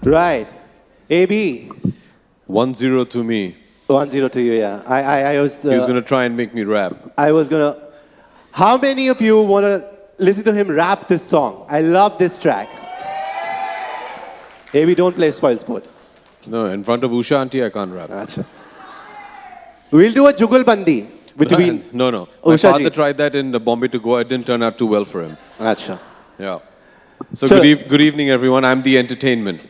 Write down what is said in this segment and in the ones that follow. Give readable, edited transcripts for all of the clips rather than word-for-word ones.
Right. AB. 1-0 to me. 1-0 to you, yeah. I was... He was going to try and make me rap. I was going to... How many of you want to listen to him rap this song? I love this track. AB, don't play spoil sport. No, in front of Usha auntie, I can't rap. Achha. We'll do a jugalbandi between... No. My Usha father ji. tried that in Bombay to go. It didn't turn out too well for him. Achha. Yeah. So good evening, everyone. I'm the entertainment.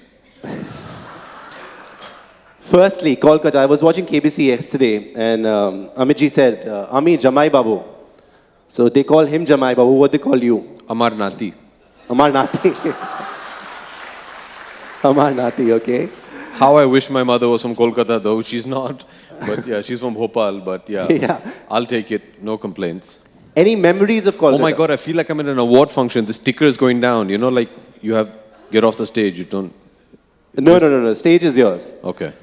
Firstly, Kolkata. I was watching KBC yesterday, and Amit ji said, Ami, Jamai Babu. So they call him Jamai Babu. What they call you? Amar Nati. Amar Nati. Amar Nati, okay. How I wish my mother was from Kolkata, though. She's not. But yeah, she's from Bhopal. But yeah, Yeah. I'll take it. No complaints. Any memories of Kolkata? Oh my God, I feel like I'm in an award function. The sticker is going down. You know, like you have, get off the stage. You don't. No. Stage is yours. Okay.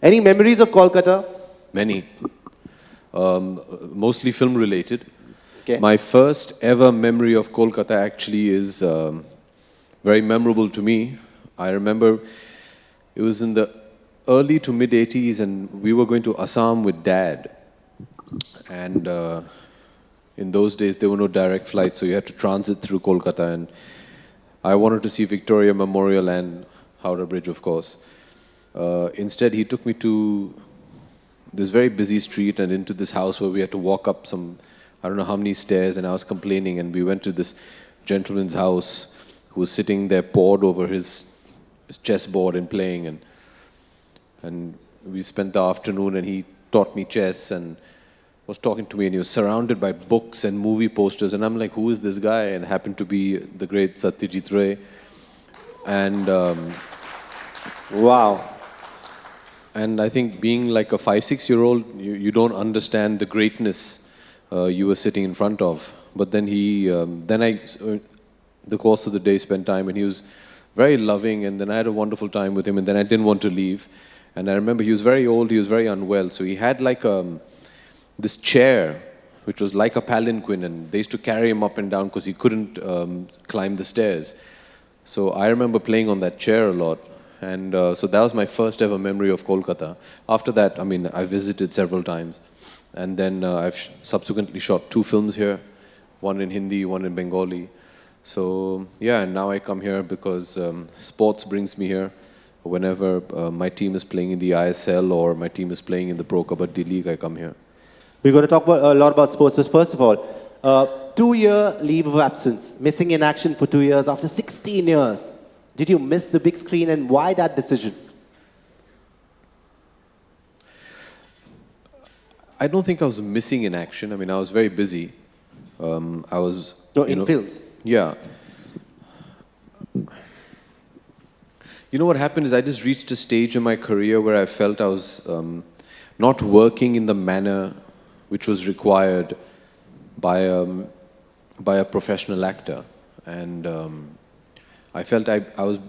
Any memories of Kolkata? Many. Mostly film related. Okay. My first ever memory of Kolkata actually is very memorable to me. I remember it was in the early to mid 80s and we were going to Assam with Dad. And in those days there were no direct flights, so you had to transit through Kolkata. And I wanted to see Victoria Memorial and Howrah Bridge, of course. Instead, he took me to this very busy street and into this house where we had to walk up some, I don't know how many stairs, and I was complaining, and we went to this gentleman's house who was sitting there pored over his chessboard and playing, and we spent the afternoon, and he taught me chess and was talking to me, and he was surrounded by books and movie posters, and I'm like, who is this guy? And happened to be the great Satyajit Ray. And Wow. And I think being like a 5-6-year-old, you don't understand the greatness you were sitting in front of. But then the course of the day, spent time, and he was very loving, and then I had a wonderful time with him, and then I didn't want to leave. And I remember he was very old, he was very unwell, so he had like this chair, which was like a palanquin, and they used to carry him up and down because he couldn't climb the stairs. So I remember playing on that chair a lot. And so that was my first ever memory of Kolkata. After that, I mean, I visited several times. And then I've subsequently shot 2 films here, one in Hindi, one in Bengali. So yeah, and now I come here because sports brings me here. Whenever my team is playing in the ISL or my team is playing in the Pro Kabaddi League, I come here. We're going to talk a lot about sports, but first of all, 2-year leave of absence, missing in action for 2 years after 16 years. Did you miss the big screen, and why that decision? I don't think I was missing in action. I mean, I was very busy. I was... No, in films. Yeah. You know what happened is I just reached a stage in my career where I felt I was not working in the manner which was required by a professional actor. And I felt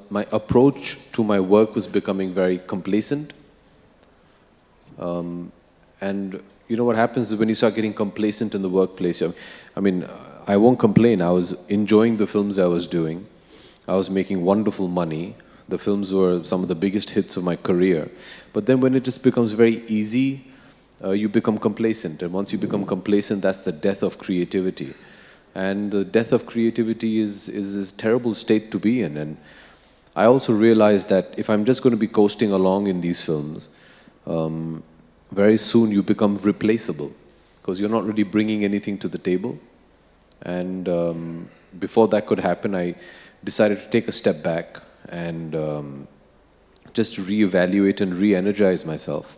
my approach to my work was becoming very complacent. And you know what happens is when you start getting complacent in the workplace, I mean, I won't complain. I was enjoying the films I was doing. I was making wonderful money. The films were some of the biggest hits of my career. But then when it just becomes very easy, you become complacent. And once you become complacent, that's the death of creativity. And the death of creativity is a terrible state to be in. And I also realized that if I'm just going to be coasting along in these films, very soon you become replaceable because you're not really bringing anything to the table. And before that could happen, I decided to take a step back and just reevaluate and re-energize myself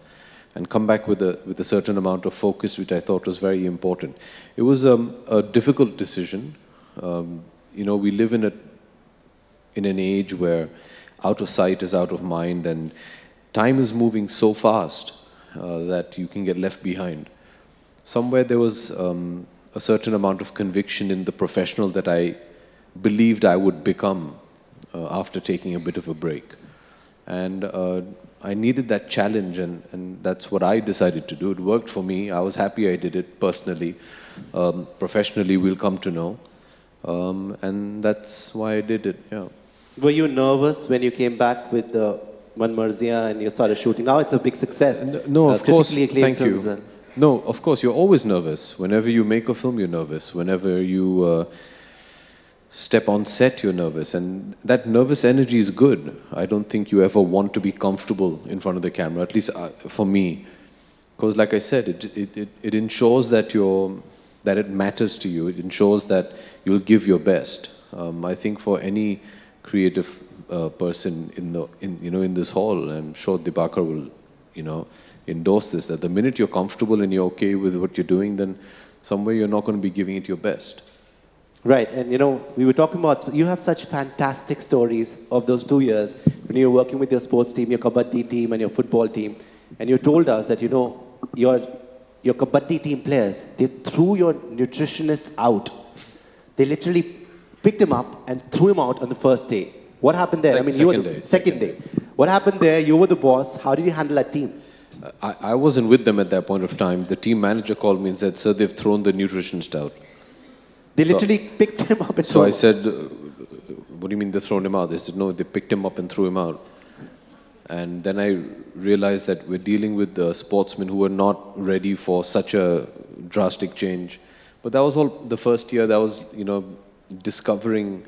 and come back with a certain amount of focus, which I thought was very important. It was a difficult decision. You know, we live in an age where out of sight is out of mind, and time is moving so fast that you can get left behind. Somewhere there was a certain amount of conviction in the professional that I believed I would become after taking a bit of a break. And I needed that challenge, and that's what I decided to do. It worked for me. I was happy I did it personally. Professionally, we'll come to know. And that's why I did it, yeah. Were you nervous when you came back with the Manmarziyaan and you started shooting? Now it's a big success. No, of course, Critically acclaimed thank film you. as well. No, of course, you're always nervous. Whenever you make a film, you're nervous. Whenever you step on set, you're nervous. And that nervous energy is good. I don't think you ever want to be comfortable in front of the camera, at least for me. Because like I said, it ensures that that it matters to you. It ensures that you'll give your best. I think for any creative person in this hall, I'm sure Dibakar will, endorse this, that the minute you're comfortable and you're okay with what you're doing, then somewhere you're not going to be giving it your best. Right, and we were talking about, you have such fantastic stories of those 2 years when you were working with your sports team, your kabaddi team and your football team, and you told us that, your kabaddi team players, they threw your nutritionist out. They literally picked him up and threw him out on the first day. What happened there? You were the second day. What happened there? You were the boss. How did you handle that team? I wasn't with them at that point of time. The team manager called me and said, "Sir, they've thrown the nutritionist out." They literally picked him up and So I said, "What do you mean they've thrown him out?" They said, "No, they picked him up and threw him out." And then I realized that we're dealing with sportsmen who were not ready for such a drastic change. But that was all the first year. That was, discovering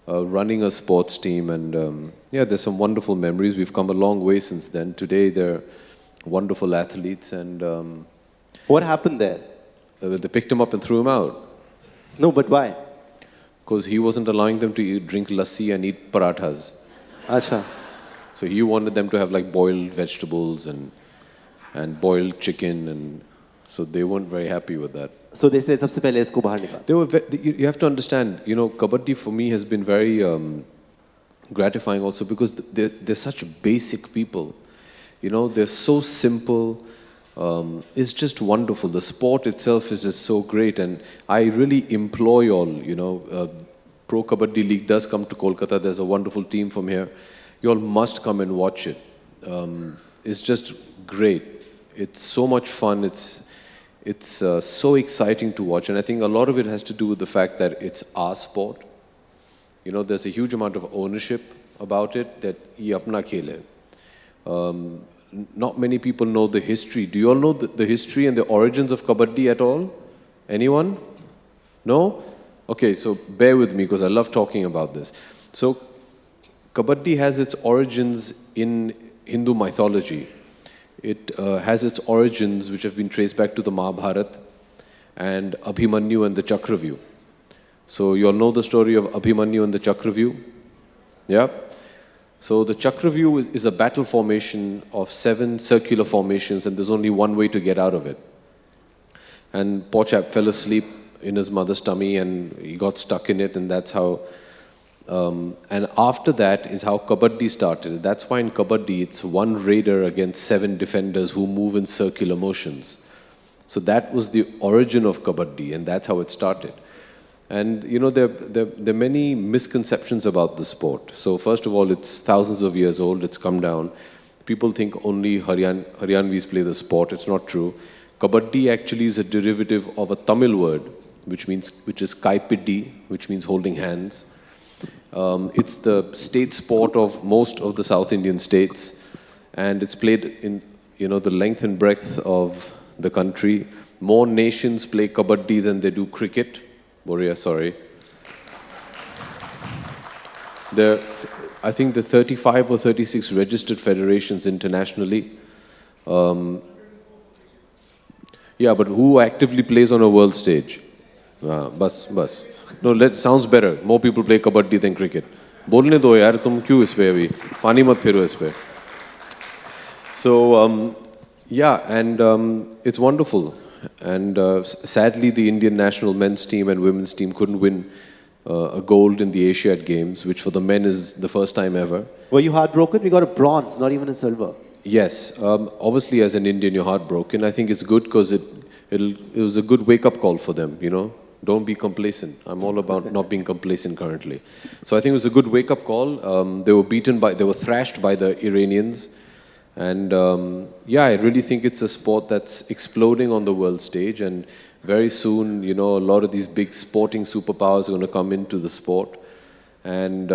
running a sports team. And there's some wonderful memories. We've come a long way since then. Today, they're wonderful athletes. And what happened there? They picked him up and threw him out. No, but why? Because he wasn't allowing them to drink lassi and eat parathas. Acha. So he wanted them to have like boiled vegetables and boiled chicken, and so they weren't very happy with that. So they said, "Sabse pehle isko bahar nikal." You have to understand, kabaddi for me has been very gratifying also because they're such basic people. They're so simple. It's just wonderful. The sport itself is just so great, and I really implore you all, Pro Kabaddi League does come to Kolkata. There's a wonderful team from here. You all must come and watch it. It's just great. It's so much fun. It's so exciting to watch, and I think a lot of it has to do with the fact that it's our sport. There's a huge amount of ownership about it, that ye apna khel hai. Not many people know the history. Do you all know the history and the origins of Kabaddi at all? Anyone? No? Okay, so bear with me because I love talking about this. So, Kabaddi has its origins in Hindu mythology. It has its origins which have been traced back to the Mahabharata and Abhimanyu and the Chakravyuh. So, you all know the story of Abhimanyu and the Chakravyuh? Yeah? So the Chakravyuh is a battle formation of 7 circular formations, and there's only one way to get out of it. And poor chap fell asleep in his mother's tummy and he got stuck in it, and that's how... and after that is how Kabaddi started. That's why in Kabaddi it's one raider against 7 defenders who move in circular motions. So that was the origin of Kabaddi, and that's how it started. And, there are many misconceptions about the sport. So, first of all, it's thousands of years old. It's come down. People think only Haryanvis play the sport. It's not true. Kabaddi actually is a derivative of a Tamil word, which is kaipiddi, which means holding hands. It's the state sport of most of the South Indian states. And it's played in, the length and breadth of the country. More nations play Kabaddi than they do cricket. Boria, sorry. I think the 35 or 36 registered federations internationally. But who actively plays on a world stage? Bas. No, sounds better. More people play kabaddi than cricket. Bolne do yaar, tum kyun is pe abhi? Pani mat phiro is pe. So, it's wonderful. And sadly, the Indian national men's team and women's team couldn't win a gold in the Asiad Games, which for the men is the first time ever. Were you heartbroken? We got a bronze, not even a silver. Yes. Obviously, as an Indian, you're heartbroken. I think it's good because it was a good wake-up call for them, Don't be complacent. I'm all about not being complacent currently. So I think it was a good wake-up call. They were thrashed by the Iranians. And I really think it's a sport that's exploding on the world stage, and very soon, a lot of these big sporting superpowers are going to come into the sport. And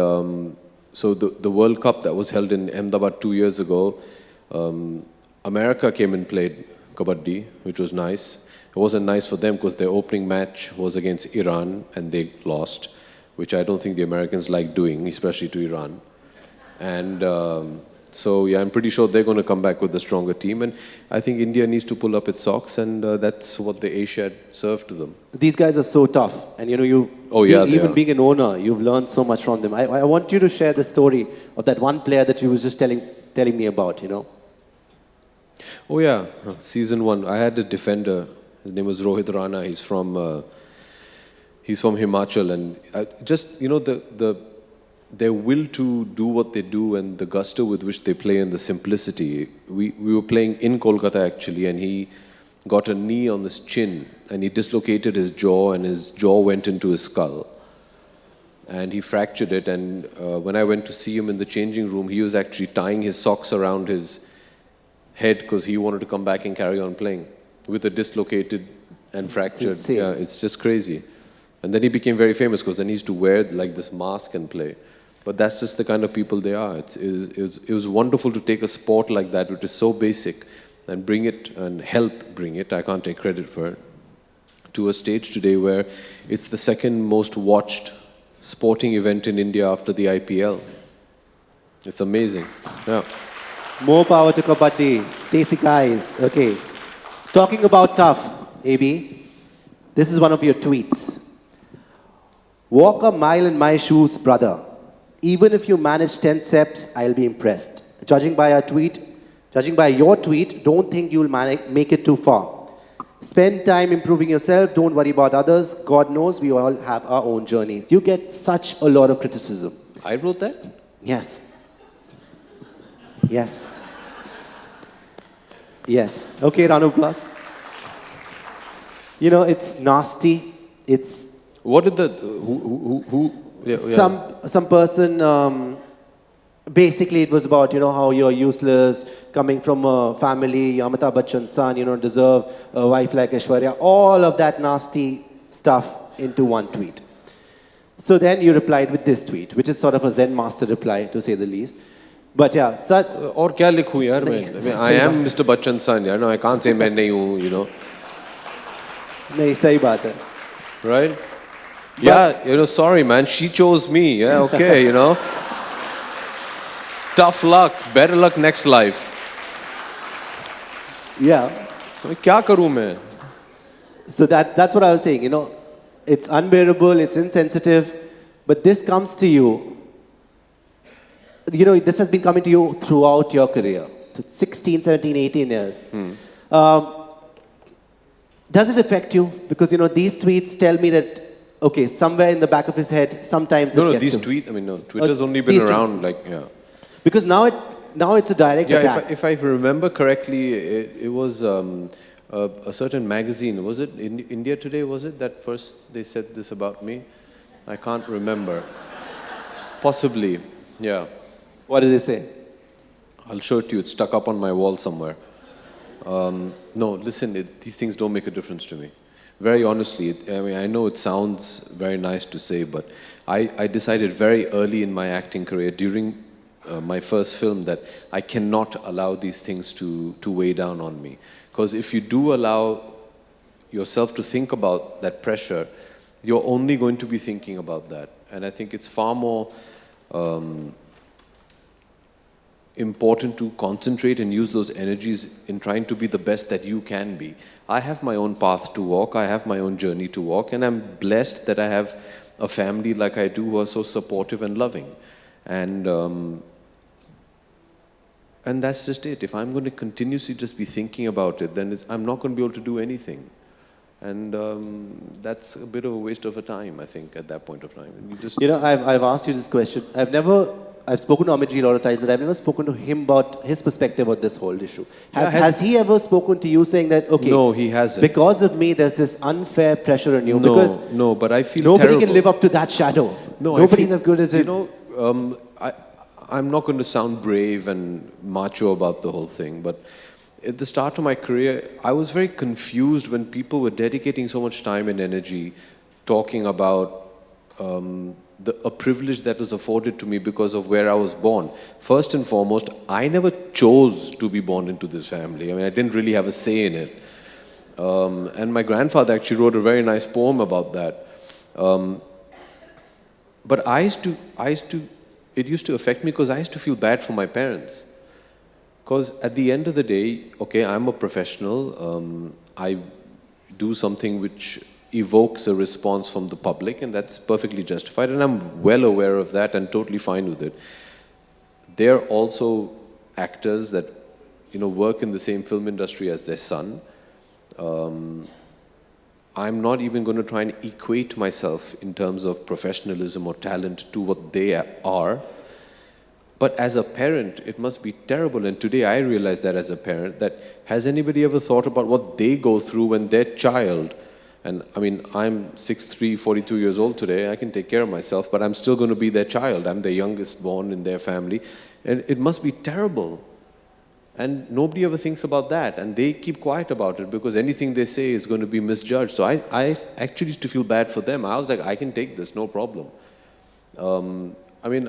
so the World Cup that was held in Ahmedabad 2 years ago, America came and played kabaddi, which was nice. It wasn't nice for them because their opening match was against Iran and they lost, which I don't think the Americans like doing, especially to Iran. And so, yeah, I'm pretty sure they're going to come back with a stronger team. And I think India needs to pull up its socks, and that's what the Asia served to them. These guys are so tough. And, you know, even being an owner, you've learned so much from them. I want you to share the story of that one player that you was just telling me about, you know. Oh, yeah. Season 1. I had a defender. His name was Rohit Rana. He's from Himachal. And just, you know, their will to do what they do and the gusto with which they play and the simplicity. We were playing in Kolkata, actually, and he got a knee on his chin and he dislocated his jaw and his jaw went into his skull. And he fractured it. And when I went to see him in the changing room, he was actually tying his socks around his head because he wanted to come back and carry on playing with a dislocated and fractured. Yeah, it's just crazy. And then he became very famous because then he used to wear like this mask and play. But that's just the kind of people they are. It was wonderful to take a sport like that, which is so basic, and bring it and help bring it, I can't take credit for it, to a stage today where it's the second most watched sporting event in India after the IPL. It's amazing. Yeah. More power to kabaddi. Tasty guys. Okay. Talking about tough, AB, this is one of your tweets. Walk a mile in my shoes, brother. Even if you manage 10 steps, I'll be impressed. Judging by your tweet, don't think you'll make it too far. Spend time improving yourself. Don't worry about others. God knows we all have our own journeys. You get such a lot of criticism. I wrote that? Yes. Yes. Yes. Okay, round of applause. You know, it's nasty. It's... What did the... Who some person... basically, it was about, you know, how you're useless, coming from a family, Amitabh Bachchan's son, you don't deserve a wife like Aishwarya. All of that nasty stuff into one tweet. So then you replied with this tweet, which is sort of a Zen master reply, to say the least. But yeah, such... Or kya likhu yaar main? I mean, I am Mr. Bachchan's son, yaar. No, I can't say main nahi hu, you know. Nahi, sahi baat hai. Right? But, yeah, you know, sorry man, she chose me. Yeah, okay, you know. Tough luck, better luck next life. Yeah. Kya karu main? So that's what I was saying, you know. It's unbearable, it's insensitive, but this comes to you. You know, this has been coming to you throughout your career. 16, 17, 18 years. Does it affect you? Because, you know, these tweets tell me that, okay, somewhere in the back of his head, sometimes No, these tweets, I mean, no, Twitter's only been around, like, yeah. Because now it's a direct attack. Yeah, if I remember correctly, it was a certain magazine. Was it India Today, was it, that first they said this about me? I can't remember. Possibly, yeah. What did they say? I'll show it to you. It's stuck up on my wall somewhere. No, listen, these things don't make a difference to me. Very honestly, I mean, I know it sounds very nice to say, but I decided very early in my acting career, during my first film, that I cannot allow these things to weigh down on me. Because if you do allow yourself to think about that pressure, you're only going to be thinking about that. And I think it's far more important to concentrate and use those energies in trying to be the best that you can be. I have my own path to walk, I have my own journey to walk, and I'm blessed that I have a family like I do who are so supportive and loving. And that's just it. If I'm going to continuously just be thinking about it, then I'm not going to be able to do anything. And that's a bit of a waste of a time, I think, at that point of time. And you know, I've asked you this question. I've spoken to Amit ji a lot of times, but I've never spoken to him about his perspective on this whole issue. Has he ever spoken to you saying that, okay, no, he hasn't. Because of me, there's this unfair pressure on you? No, but I feel nobody terrible. Can live up to that shadow. No, nobody's as good as you it. You know, I'm not going to sound brave and macho about the whole thing, but at the start of my career, I was very confused when people were dedicating so much time and energy talking about a privilege that was afforded to me because of where I was born. First and foremost, I never chose to be born into this family. I mean, I didn't really have a say in it. And my grandfather actually wrote a very nice poem about that. But it used to affect me because I used to feel bad for my parents. Because at the end of the day, okay, I'm a professional. I do something which evokes a response from the public, and that's perfectly justified, and I'm well aware of that and totally fine with it. They're also actors that, work in the same film industry as their son. I'm not even going to try and equate myself in terms of professionalism or talent to what they are. But as a parent, it must be terrible. And today I realize that as a parent, that has anybody ever thought about what they go through when their child, and I mean, I'm 6'3", 42 years old today, I can take care of myself, but I'm still going to be their child. I'm the youngest born in their family. And it must be terrible. And nobody ever thinks about that. And they keep quiet about it because anything they say is going to be misjudged. So I actually used to feel bad for them. I was like, I can take this, no problem. I mean,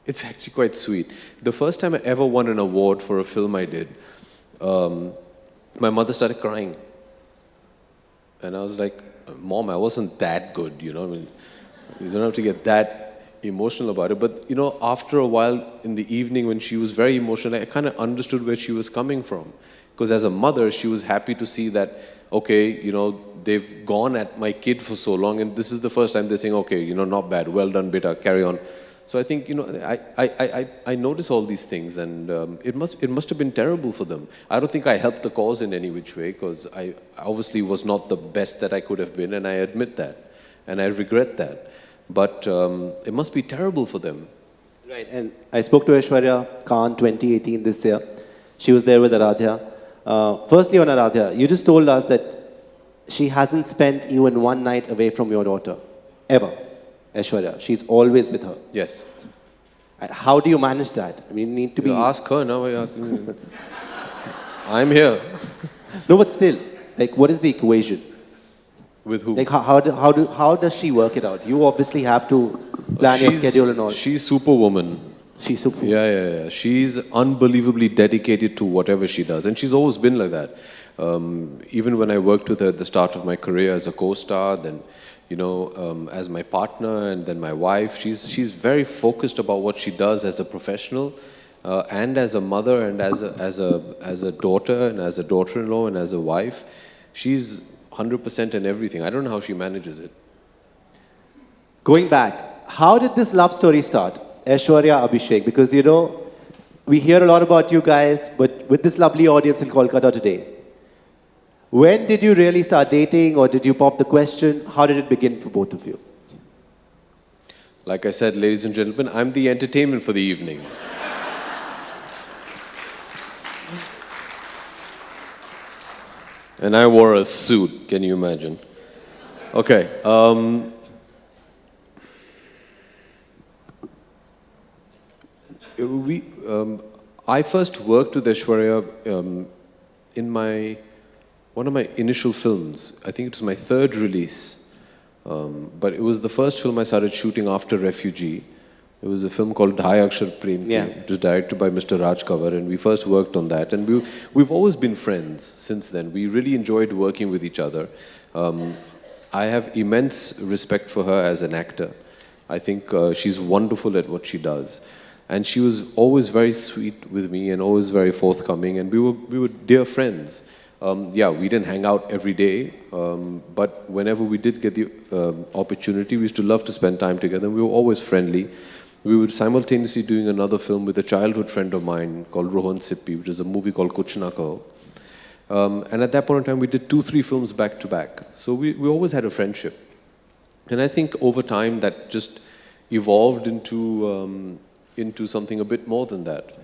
it's actually quite sweet. The first time I ever won an award for a film I did, my mother started crying. And I was like, Mom, I wasn't that good, I mean, you don't have to get that emotional about it. But, after a while in the evening when she was very emotional, I kind of understood where she was coming from. Because as a mother, she was happy to see that, okay, they've gone at my kid for so long, and this is the first time they're saying, okay, not bad, well done, beta, carry on. So I think, I notice all these things, and it must have been terrible for them. I don't think I helped the cause in any which way, because I obviously was not the best that I could have been, and I admit that, and I regret that. But it must be terrible for them. Right, and I spoke to Aishwarya Khan 2018 this year. She was there with Aradhya. Firstly on Aradhya, you just told us that she hasn't spent even one night away from your daughter, ever. Aishwarya, she's always with her. Yes. And how do you manage that? I mean, you need to be... Ask her now. I'm here. No, but still, like, what is the equation? With who? Like, how does she work it out? You obviously have to plan your schedule and all. She's superwoman. She's superwoman. Yeah. She's unbelievably dedicated to whatever she does. And she's always been like that. Even when I worked with her at the start of my career as a co-star, then... as my partner and then my wife, she's very focused about what she does as a professional and as a mother and as a daughter and as a daughter-in-law and as a wife. She's 100% in everything. I don't know how she manages it. Going back, how did this love story start? Aishwarya, Abhishek, because we hear a lot about you guys, but with this lovely audience in Kolkata today, when did you really start dating, or did you pop the question? How did it begin for both of you? Like I said, ladies and gentlemen, I'm the entertainment for the evening. And I wore a suit, can you imagine? Okay. I first worked with Aishwarya in one of my initial films. I think it was my third release. But it was the first film I started shooting after Refugee. It was a film called Dhai Akshar Prem. Yeah. It was directed by Mr. Raj Kavar, and we first worked on that. And we've always been friends since then. We really enjoyed working with each other. I have immense respect for her as an actor. I think she's wonderful at what she does. And she was always very sweet with me and always very forthcoming. And we were dear friends. We didn't hang out every day, but whenever we did get the opportunity, we used to love to spend time together. We were always friendly. We were simultaneously doing another film with a childhood friend of mine called Rohan Sippi, which is a movie called Kuch Na Kaho. And at that point in time, we did 2-3 films back to back. So we always had a friendship. And I think over time that just evolved into something a bit more than that.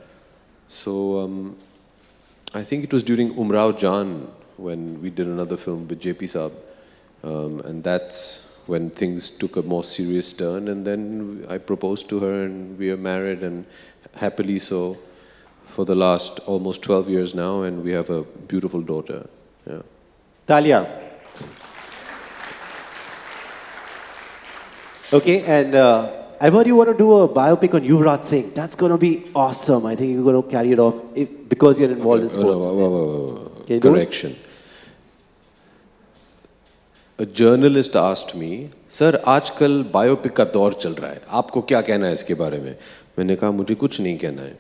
So I think it was during Umrao Jaan when we did another film with JP Saab. And that's when things took a more serious turn. And then I proposed to her and we are married, and happily so for the last almost 12 years now. And we have a beautiful daughter. Yeah. Talia. Okay, and I've heard you want to do a biopic on Yuvraj Singh. That's going to be awesome. I think you're going to carry it off because you're involved in sports. Can you do it? Correction. A journalist asked me, "Sir, आजकल biopic का दौर चल रहा है. आपको क्या कहना है इसके बारे में?" मैंने कहा मुझे कुछ नहीं कहना है.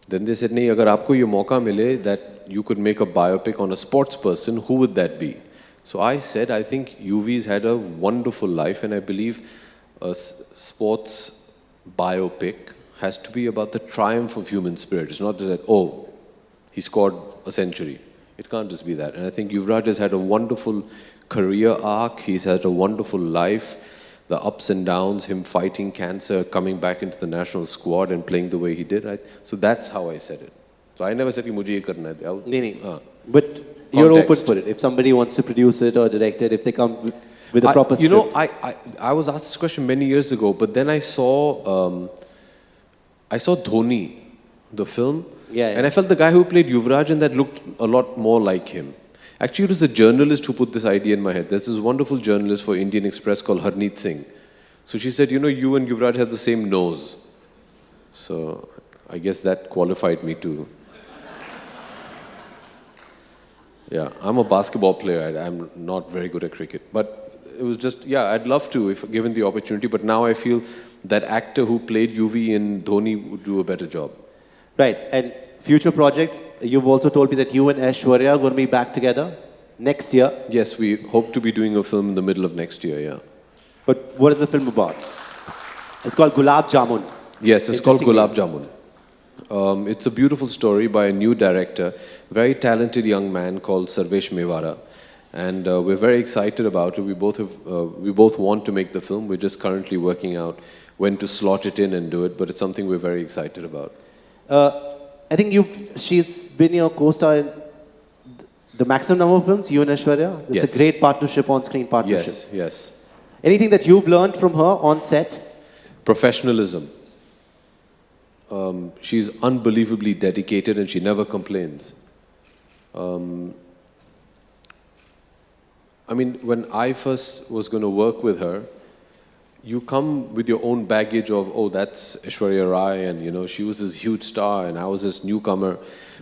Then they said, नहीं, अगर आपको ये मौका मिले that you could make a biopic on a sports person, who would that be? So I said, I think UV's had a wonderful life, and I believe a sports biopic has to be about the triumph of human spirit. It's not just that, oh, he scored a century. It can't just be that. And I think Yuvraj has had a wonderful career arc. He's had a wonderful life. The ups and downs, him fighting cancer, coming back into the national squad and playing the way he did. Right? So that's how I said it. So I never said कि मुझे ये करना है. But you're open for it. If somebody wants to produce it or direct it, if they come with a proper script. You know, I was asked this question many years ago, but then I saw Dhoni, the film, and I felt the guy who played Yuvraj and that looked a lot more like him. Actually, it was a journalist who put this idea in my head. There's this wonderful journalist for Indian Express called Harneet Singh. So she said, you know, you and Yuvraj have the same nose. So I guess that qualified me to... Yeah, I'm a basketball player. I'm not very good at cricket. But it was just, yeah, I'd love to if given the opportunity. But now I feel that actor who played UV in Dhoni would do a better job. Right. And future projects, you've also told me that you and Aishwarya are going to be back together next year. Yes, we hope to be doing a film in the middle of next year, yeah. But what is the film about? It's called Gulab Jamun. Yes, it's called Gulab Jamun. It's a beautiful story by a new director, very talented young man called Sarvesh Mewara. And we're very excited about it. We both want to make the film. We're just currently working out when to slot it in and do it, but it's something we're very excited about. I think she's been your co-star in the maximum number of films, you and Aishwarya. It's Yes. a great partnership, on-screen partnership. Yes, yes. Anything that you've learned from her on set? Professionalism. She's unbelievably dedicated and she never complains. I mean, when I first was going to work with her, you come with your own baggage of, oh, that's Aishwarya Rai, and you know, she was this huge star and I was this newcomer.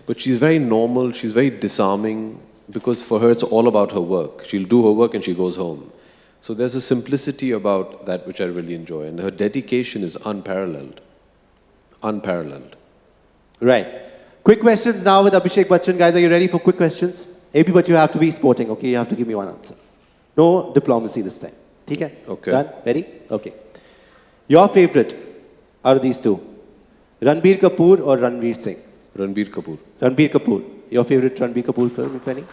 But she's very normal, she's very disarming, because for her it's all about her work. She'll do her work and she goes home. So there's a simplicity about that which I really enjoy, and her dedication is unparalleled. Unparalleled. Right. Quick questions now with Abhishek Bachchan. Guys, are you ready for quick questions? AB, but you have to be sporting, okay? You have to give me one answer. No diplomacy this time. Okay? Okay. Done? Ready? Okay. Your favorite out of these two? Ranbir Kapoor or Ranveer Singh? Ranbir Kapoor. Ranbir Kapoor. Your favorite Ranbir Kapoor film, if any?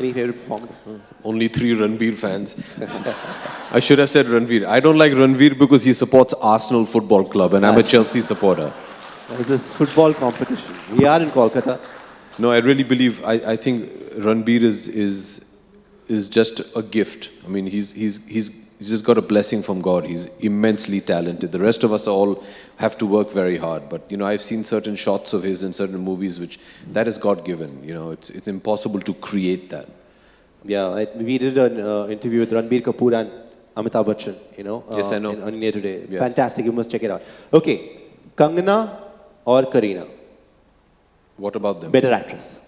Any favorite performance? Only 3 Ranbir fans. I should have said Ranveer. I don't like Ranveer because he supports Arsenal Football Club and I'm a Chelsea supporter. It's a football competition. We are in Kolkata. No, I really believe, I think Ranbir is just a gift. I mean, he's just got a blessing from God. He's immensely talented. The rest of us all have to work very hard. But, you know, I've seen certain shots of his in certain movies which, that is God-given. You know, it's impossible to create that. Yeah, we did an interview with Ranbir Kapoor and Amitabh Bachchan, you know. Yes, I know. On India Today. Yes. Fantastic, you must check it out. Okay, Kangana or Kareena? What about them? Better actress.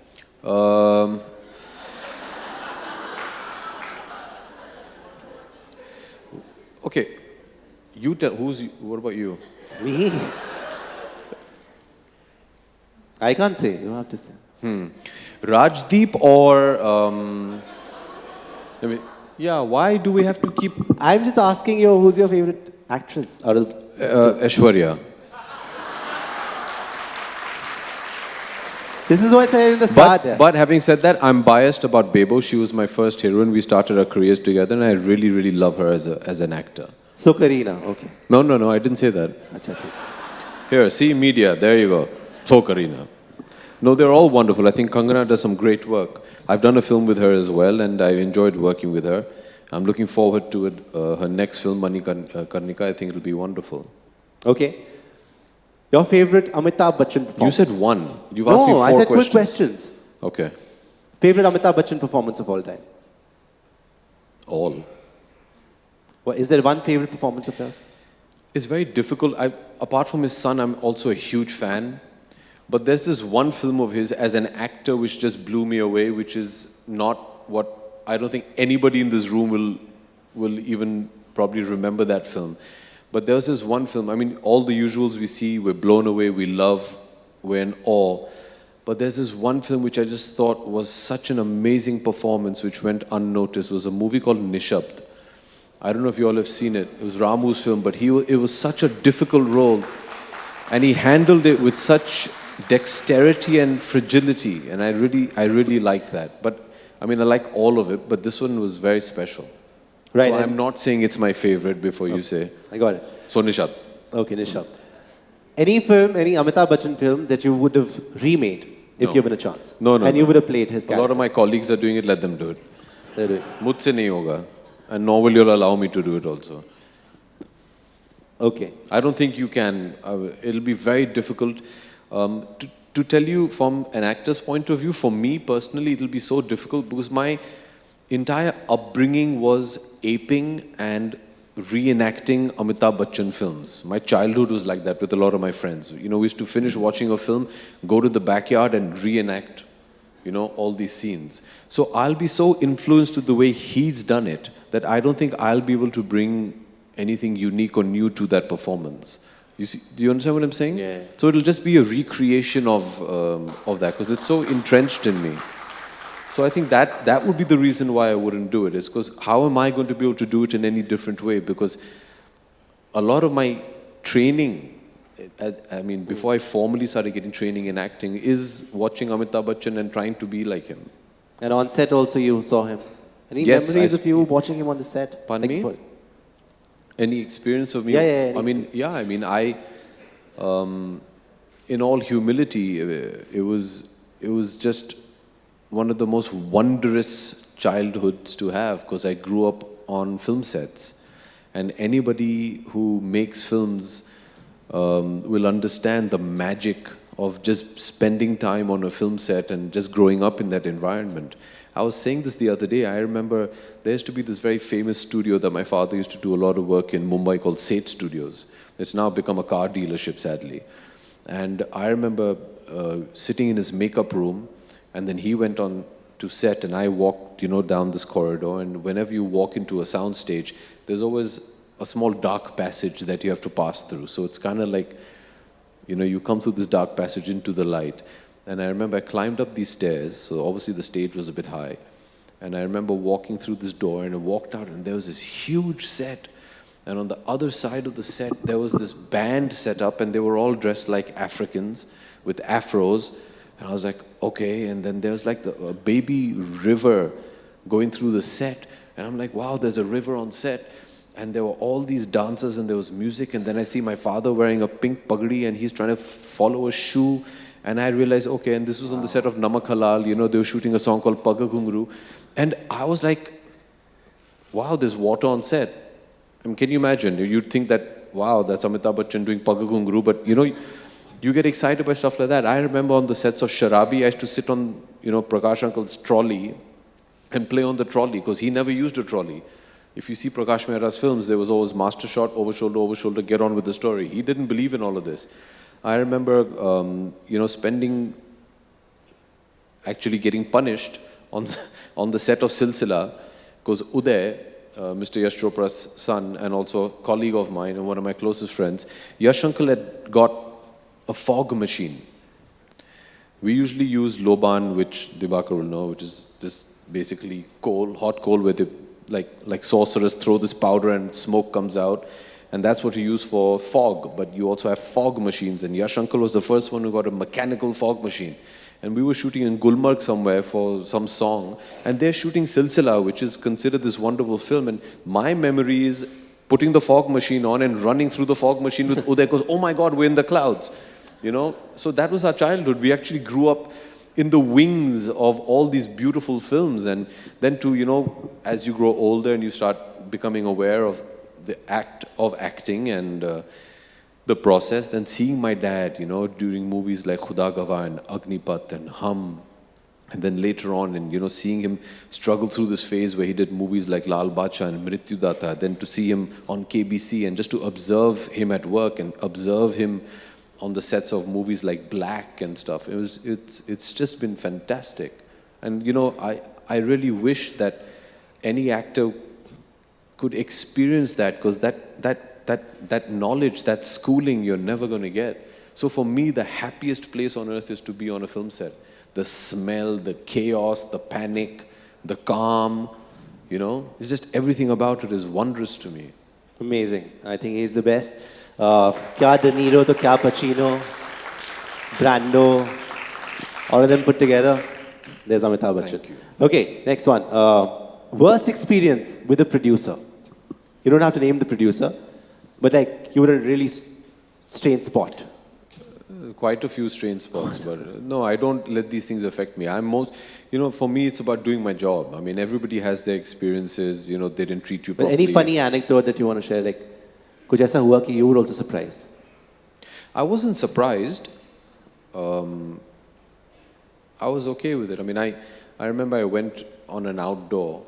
Okay, you tell, what about you? Me? I can't say, you have to say. Rajdeep or, I mean, yeah, why do we have to keep... I'm just asking you, who's your favorite actress out of... Aishwarya. This is what I said in the start. But having said that, I'm biased about Bebo. She was my first heroine. We started our careers together and I really, really love her as an actor. So Kareena, okay. No, I didn't say that. Achha, okay. Here, see media, there you go. So Kareena. No, they're all wonderful. I think Kangana does some great work. I've done a film with her as well and I enjoyed working with her. I'm looking forward to it. Her next film, Mani Karnika, I think it'll be wonderful. Okay. Your favorite Amitabh Bachchan performance? You said one. You've asked me 4 questions. No, I said questions. quick questions. Okay. Favorite Amitabh Bachchan performance of all time? All. Well, is there one favorite performance of yours? It's very difficult. Apart from his son, I'm also a huge fan. But there's this one film of his as an actor which just blew me away, which is not what I don't think anybody in this room will even probably remember that film. But there was this one film. I mean, all the usuals we see, we're blown away, we love, we're in awe. But there's this one film which I just thought was such an amazing performance, which went unnoticed. It was a movie called Nishabd. I don't know if you all have seen it. It was Ramu's film, but it was such a difficult role. And he handled it with such dexterity and fragility, and I really like that. But I mean, I like all of it, but this one was very special. Right. So I'm not saying it's my favorite before you say. I got it. So Nishad. Okay, Nishad. Any film, any Amitabh Bachchan film that you would have remade if given a chance? No. And you would have played his character? A lot of my colleagues are doing it, let them do it. They do it. Mujhse nahi hoga. And nor will you allow me to do it also. Okay. I don't think you can. It'll be very difficult. To tell you from an actor's point of view, for me personally, it'll be so difficult because my entire upbringing was aping and reenacting Amitabh Bachchan films. My childhood was like that with a lot of my friends. You know, we used to finish watching a film, go to the backyard and reenact, you know, all these scenes. So I'll be so influenced with the way he's done it that I don't think I'll be able to bring anything unique or new to that performance. You see, do you understand what I'm saying? Yeah. So it'll just be a recreation of that because it's so entrenched in me. So I think that would be the reason why I wouldn't do it. Is because how am I going to be able to do it in any different way? Because a lot of my training, I mean, before I formally started getting training in acting, is watching Amitabh Bachchan and trying to be like him. And on set also you saw him. Any Yes, memories of you watching him on the set? Pardon me? Any experience of me? Yeah. I mean, in all humility, it was just one of the most wondrous childhoods to have because I grew up on film sets. And anybody who makes films will understand the magic of just spending time on a film set and just growing up in that environment. I was saying this the other day. I remember there used to be this very famous studio that my father used to do a lot of work in Mumbai called Seth Studios. It's now become a car dealership, sadly. And I remember sitting in his makeup room, and then he went on to set, and I walked, you know, down this corridor. And whenever you walk into a sound stage, there's always a small dark passage that you have to pass through. So it's kind of like, you know, you come through this dark passage into the light. And I remember I climbed up these stairs, so obviously the stage was a bit high. And I remember walking through this door and I walked out and there was this huge set. And on the other side of the set, there was this band set up and they were all dressed like Africans with afros. And I was like, okay. And then there was like a baby river going through the set. And I'm like, wow, there's a river on set. And there were all these dancers and there was music. And then I see my father wearing a pink pagdi and he's trying to follow a shoe. And I realized, okay, and this was on the set of Namak Halal, you know, they were shooting a song called Pagga Ghungru. And I was like, wow, there's water on set. I mean, can you imagine? You'd think that, wow, that's Amitabh Bachchan doing Pagga Ghungru, but you know, you get excited by stuff like that. I remember on the sets of Sharabi, I used to sit on, you know, Prakash Uncle's trolley and play on the trolley because he never used a trolley. If you see Prakash Mehra's films, there was always master shot, over shoulder, get on with the story. He didn't believe in all of this. I remember, you know, actually getting punished on the set of Silsila because Uday, Mr. Yash Chopra's son and also a colleague of mine and one of my closest friends, Yash Uncle had got a fog machine. We usually use Loban, which Dibakar will know, which is this basically coal, hot coal where they, like sorcerers throw this powder and smoke comes out. And that's what you use for fog, but you also have fog machines. And Yash Uncle was the first one who got a mechanical fog machine. And we were shooting in Gulmarg somewhere for some song. And they're shooting Silsila, which is considered this wonderful film. And my memory is putting the fog machine on and running through the fog machine with Uday because, oh my God, we're in the clouds. You know, so that was our childhood. We actually grew up in the wings of all these beautiful films. And then to, you know, as you grow older and you start becoming aware of the act of acting and the process, then seeing my dad, you know, during movies like Khuda Gawah and Agnipath and Hum And then later on, and seeing him struggle through this phase where he did movies like Lal Bacha and Mrityu Datta, then to see him on KBC and just to observe him at work and observe him on the sets of movies like Black and stuff, it's just been fantastic. And I really wish that any actor could experience that, because that knowledge, that schooling, you're never going to get. So for me, the happiest place on earth is to be on a film set. The smell, the chaos, the panic, the calm, it's just everything about it is wondrous to me. Amazing. I think he's the best. Kya De Niro to kya Pacino, Brando, all of them put together. There's Amitabh Bachchan. Thank you. Okay, next one. Worst experience with a producer. You don't have to name the producer, but like you were in a really strange spot. Quite a few strange spots, but no, I don't let these things affect me. For me, it's about doing my job. I mean, everybody has their experiences, they didn't treat you But properly. any funny anecdote that you want to share, like, kuch aisa hua ki you were also surprised? I wasn't surprised. I was okay with it. I mean, I remember I went on an outdoor,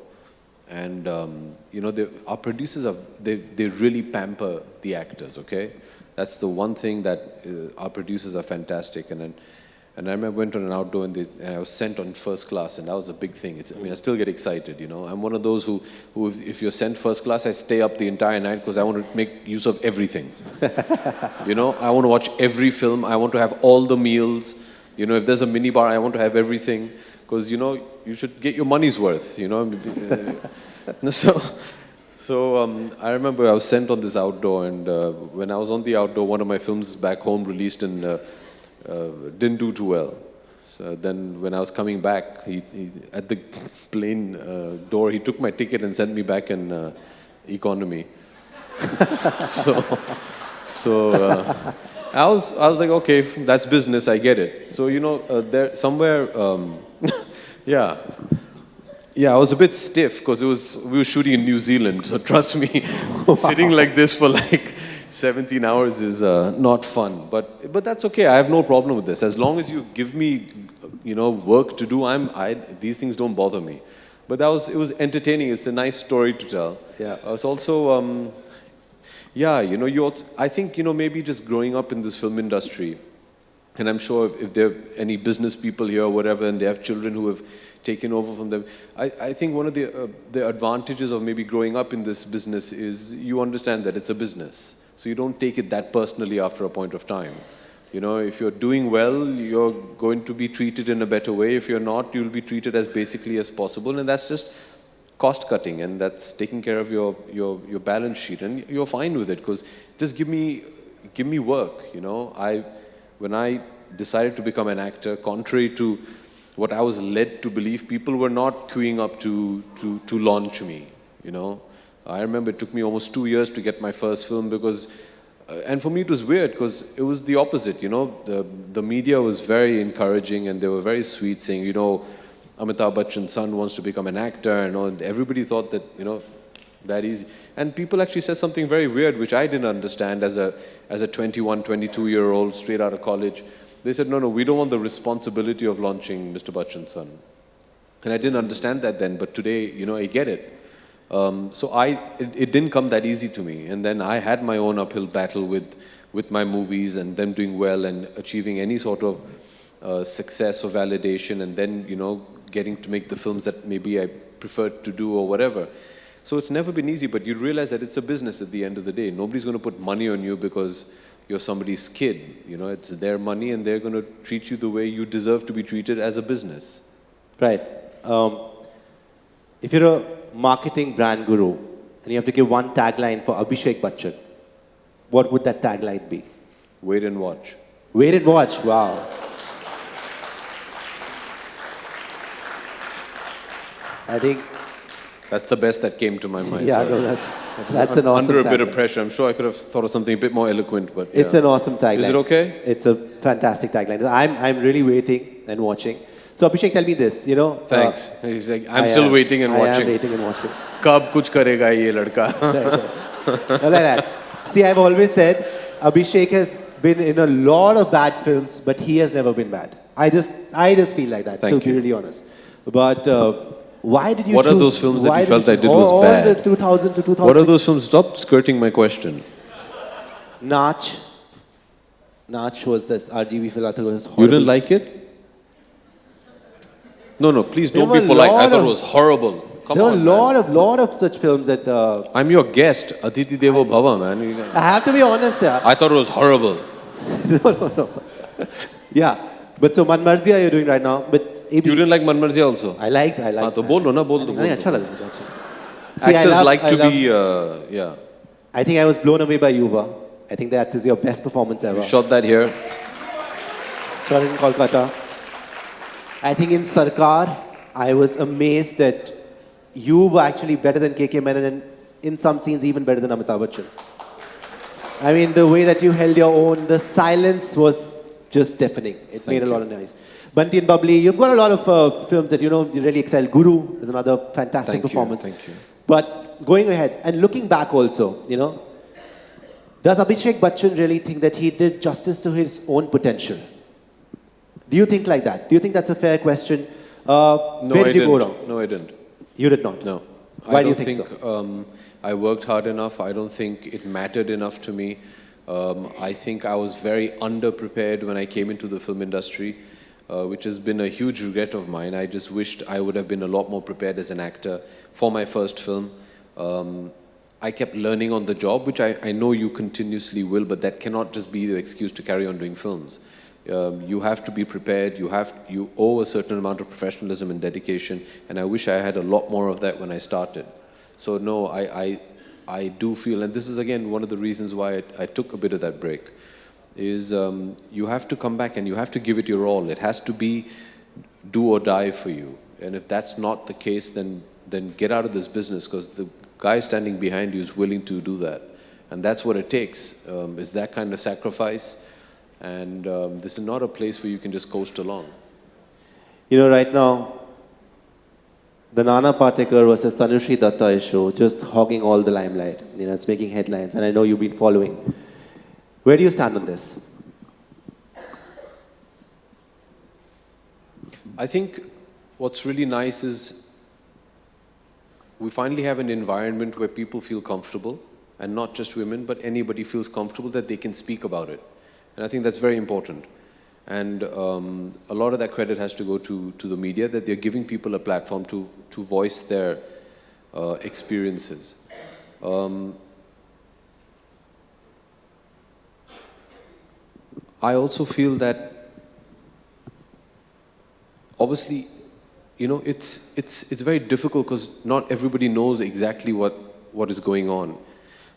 and our producers they really pamper the actors. Okay, that's the one thing that our producers are fantastic. And I remember I went on an outdoor and I was sent on first class, and that was a big thing. I still get excited. I'm one of those who if you're sent first class, I stay up the entire night because I want to make use of everything. I want to watch every film. I want to have all the meals. If there's a mini bar, I want to have everything, because you should get your money's worth. So I remember I was sent on this outdoor, and when I was on the outdoor, one of my films back home released and didn't do too well. So then when I was coming back, he at the plane door, he took my ticket and sent me back in economy. So I was like, okay, that's business, I get it. So there somewhere, yeah, I was a bit stiff because we were shooting in New Zealand. So trust me, sitting like this for like 17 hours is not fun. But that's okay. I have no problem with this. As long as you give me, work to do, these things don't bother me. But it was entertaining. It's a nice story to tell. Yeah. It's also. I think, maybe just growing up in this film industry, and I'm sure if there are any business people here or whatever, and they have children who have taken over from them, I think one of the advantages of maybe growing up in this business is you understand that it's a business. So you don't take it that personally after a point of time. If you're doing well, you're going to be treated in a better way. If you're not, you'll be treated as basically as possible, and that's just cost cutting, and that's taking care of your balance sheet, and you're fine with it, because just give me work. When I decided to become an actor, contrary to what I was led to believe, people were not queuing up to launch me. I remember it took me almost 2 years to get my first film, because and for me it was weird, because it was the opposite. The media was very encouraging, and they were very sweet, saying, Amitabh Bachchan's son wants to become an actor, and everybody thought that, that easy. And people actually said something very weird, which I didn't understand as a 21, 22-year-old straight out of college. They said, no, we don't want the responsibility of launching Mr. Bachchan's son. And I didn't understand that then, but today, I get it. So it didn't come that easy to me. And then I had my own uphill battle with my movies, and them doing well and achieving any sort of success or validation, and then, getting to make the films that maybe I preferred to do or whatever. So it's never been easy, but you realize that it's a business at the end of the day. Nobody's going to put money on you because you're somebody's kid. It's their money, and they're going to treat you the way you deserve to be treated as a business. Right. If you're a marketing brand guru and you have to give one tagline for Abhishek Bachchan, what would that tagline be? Wait and watch. Wait and watch. Wow. I think that's the best that came to my mind. Yeah, sorry. no, that's an awesome Under a bit tagline. of pressure. I'm sure I could have thought of something a bit more eloquent, but It's an awesome tagline. Is it okay? It's a fantastic tagline. I'm really waiting and watching. So Abhishek, tell me this, Thanks. He's like, I'm still waiting and watching. I am waiting and watching. Kab kuch karega ye ladka. Right. Not like that. See, I've always said Abhishek has been in a lot of bad films, but he has never been bad. I just feel like that, Thank to be you. really honest. But why did you What choose? are those films that why you felt did I did all, was all bad? the 2000 to 2006. What are those films? Stop skirting my question. Nach. Nach was this RGB film. I thought it was You horrible. didn't like it? No, please There don't were be a polite. I lot thought of- it was horrible. Come There were on, a man. lot of such films that I'm your guest, Atiti Devo Bhava, man. I have to be honest there. I thought it was horrible. Yeah, but so Manmarziyaan you're doing right now, but You didn't like Manmarziyaan also? I liked. हाँ तो बोल दो ना बोल दो नहीं, बोल अच्छा दो. लगा मुझे, अच्छा. See, Actors I like to love- be yeah. I think I was blown away by Yuva. I think that is your best performance ever. We shot that here. Shot in Kolkata. I think in Sarkar, I was amazed that you were actually better than KK Menon and in some scenes even better than Amitabh Bachchan. I mean, the way that you held your own, the silence was just deafening. It made a lot of noise. Bunty and Bubbly, you've got a lot of films that you really excel. Guru is another fantastic performance. Thank you. But going ahead and looking back also, does Abhishek Bachchan really think that he did justice to his own potential? Do you think like that? Do you think that's a fair question? No, Where did you go didn't. wrong? No, I didn't. You did not? No. Why I do you don't think so? I worked hard enough. I don't think it mattered enough to me. I think I was very underprepared when I came into the film industry, which has been a huge regret of mine. I just wished I would have been a lot more prepared as an actor for my first film. I kept learning on the job, which I know you continuously will, but that cannot just be the excuse to carry on doing films. You have to be prepared. You owe a certain amount of professionalism and dedication, and I wish I had a lot more of that when I started. So no, I do feel, and this is again one of the reasons why I took a bit of that break, is you have to come back and you have to give it your all. It has to be do or die for you, and if that's not the case, then get out of this business, because the guy standing behind you is willing to do that, and that's what it takes. Is that kind of sacrifice. And this is not a place where you can just coast along. Right now, the Nana Patekar versus Tanushree Datta issue just hogging all the limelight. It's making headlines, and I know you've been following. Where do you stand on this? I think what's really nice is we finally have an environment where people feel comfortable, and not just women, but anybody feels comfortable that they can speak about it. And I think that's very important. And a lot of that credit has to go to the media, that they're giving people a platform to voice their experiences. I also feel that, obviously, it's very difficult because not everybody knows exactly what is going on.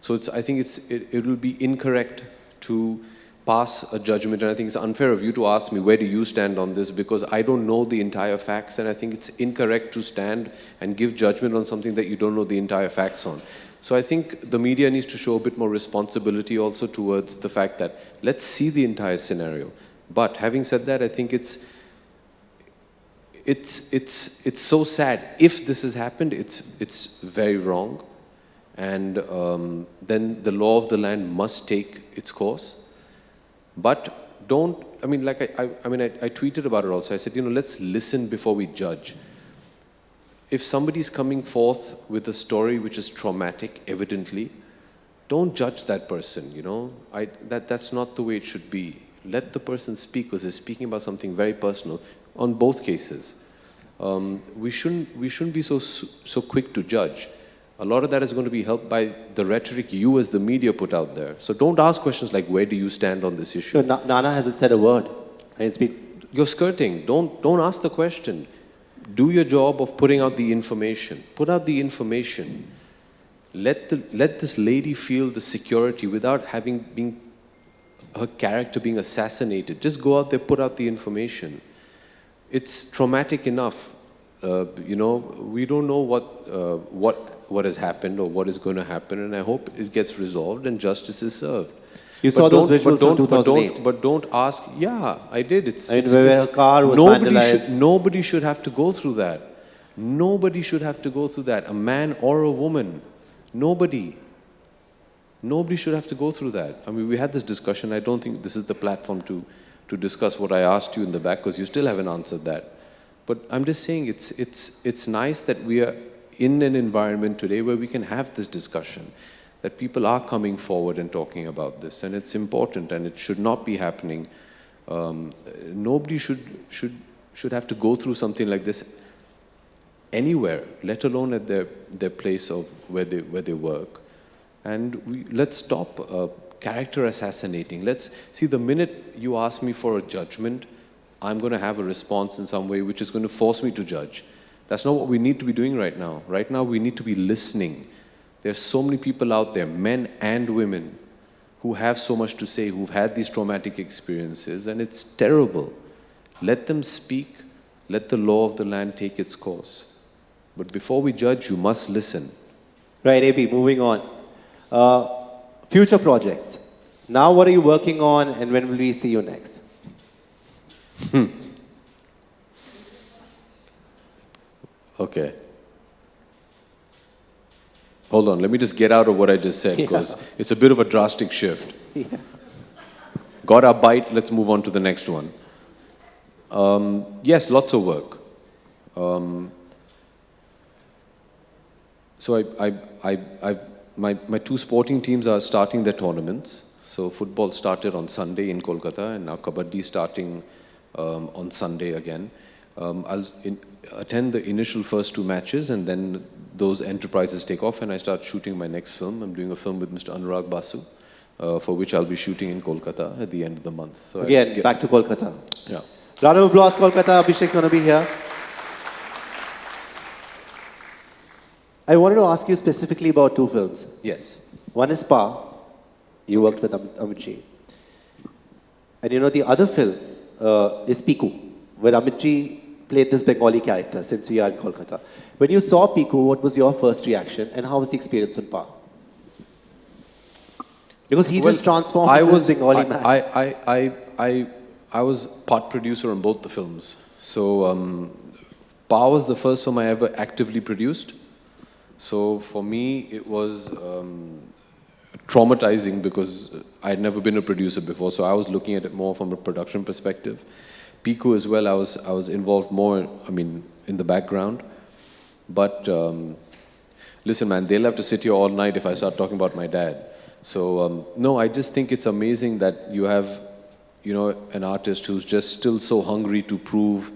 So I think it will be incorrect to pass a judgment, and I think it's unfair of you to ask me, where do you stand on this, because I don't know the entire facts, and I think it's incorrect to stand and give judgment on something that you don't know the entire facts on. So I think the media needs to show a bit more responsibility also towards the fact that let's see the entire scenario. But having said that, I think it's so sad. If this has happened, it's very wrong, and then the law of the land must take its course. But don't, I tweeted about it also. I said, let's listen before we judge. If somebody's coming forth with a story which is traumatic, evidently, don't judge that person, That's not the way it should be. Let the person speak, because they're speaking about something very personal on both cases. We shouldn't be so quick to judge. A lot of that is going to be helped by the rhetoric you as the media put out there. So don't ask questions like, where do you stand on this issue? No, Nana hasn't said a word. You're skirting. Don't ask the question. Do your job of putting out the information. Put out the information. Let this lady feel the security without her character being assassinated. Just go out there, put out the information. It's traumatic enough. We don't know what has happened or what is going to happen, and I hope it gets resolved and justice is served. You saw those visuals from 2008. But don't ask. Yeah, I did. Where a car was vandalized. Nobody should have to go through that. Nobody should have to go through that. A man or a woman. Nobody should have to go through that. I mean, we had this discussion. I don't think this is the platform to to discuss what I asked you in the back, because you still haven't answered that. But I'm just saying it's nice that we are in an environment today where we can have this discussion, that people are coming forward and talking about this, and it's important, and it should not be happening. Nobody should have to go through something like this anywhere, let alone at their place of where they work. And let's stop character assassinating. Let's see, the minute you ask me for a judgment, I'm going to have a response in some way which is going to force me to judge. That's not what we need to be doing right now. Right now, we need to be listening. There's so many people out there, men and women, who have so much to say, who've had these traumatic experiences, and it's terrible. Let them speak. Let the law of the land take its course. But before we judge, you must listen. Right, AB, moving on. Future projects. Now what are you working on, and when will we see you next? Okay. Hold on, let me just get out of what I just said, because it's a bit of a drastic shift. Yeah. Got our bite, let's move on to the next one. Yes, lots of work. So my two sporting teams are starting their tournaments. So football started on Sunday in Kolkata, and now Kabaddi starting on Sunday again. I'll attend the initial first two matches, and then those enterprises take off, and I start shooting my next film. I'm doing a film with Mr. Anurag Basu, for which I'll be shooting in Kolkata at the end of the month. So again, back to Kolkata. Yeah. Round of applause, Kolkata. Abhishek's going to be here. I wanted to ask you specifically about two films. Yes. One is Pa. You worked with Amitji. And you know, the other film is Piku, where Amitji played this Bengali character, since we are in Kolkata. When you saw Piku, what was your first reaction, and how was the experience on Pa? Because he just transformed into this Bengali man. I was part producer on both the films. So Pa was the first film I ever actively produced. So for me, it was traumatizing because I had never been a producer before. So I was looking at it more from a production perspective. Piku as well, I was involved more, I mean, in the background. But listen, man, they'll have to sit here all night if I start talking about my dad. So no, I just think it's amazing that you have, you know, an artist who's just still so hungry to prove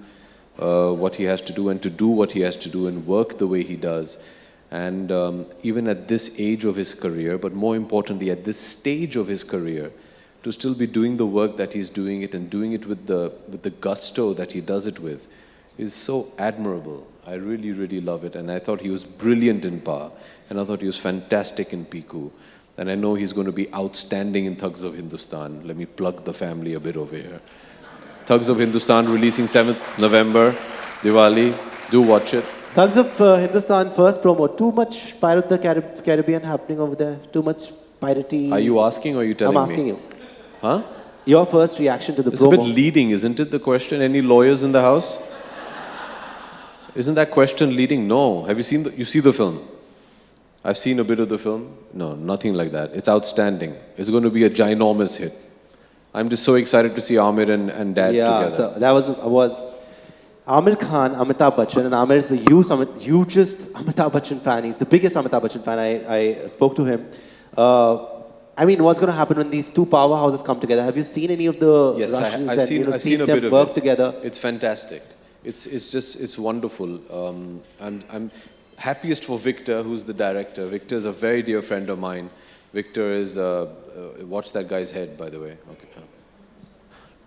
what he has to do and to do what he has to do and work the way he does. And even at this age of his career, but more importantly, at this stage of his career, to still be doing the work that he's doing it and doing it with the gusto that he does it with is so admirable. I really, really love it. And I thought he was brilliant in Pa, and I thought he was fantastic in Piku. And I know he's going to be outstanding in Thugs of Hindustan. Let me plug the family a bit over here. Thugs of Hindustan releasing 7th November, Diwali. Do watch it. Thugs of Hindustan first promo. Too much Pirate of the Caribbean happening over there. Too much piratey. Are you asking or are you telling me? I'm asking you. Huh? Your first reaction to the it's promo. It's a bit leading, isn't it, the question? Any lawyers in the house? Isn't that question leading? No. Have you seen you see the film? I've seen a bit of the film. No, nothing like that. It's outstanding. It's going to be a ginormous hit. I'm just so excited to see Amir and Dad together. Yeah, so that was Amir Khan, Amitabh Bachchan, and Amir is the hugest Amitabh Bachchan fan. He's the biggest Amitabh Bachchan fan. I spoke to him. I mean, what's going to happen when these two powerhouses come together? Have you seen any of the Yes, Russians I've seen a bit of work it. together? It's fantastic. It's wonderful. I'm happiest for Victor, who's the director. Victor is a very dear friend of mine. Victor is watch that guy's head, by the way. Okay.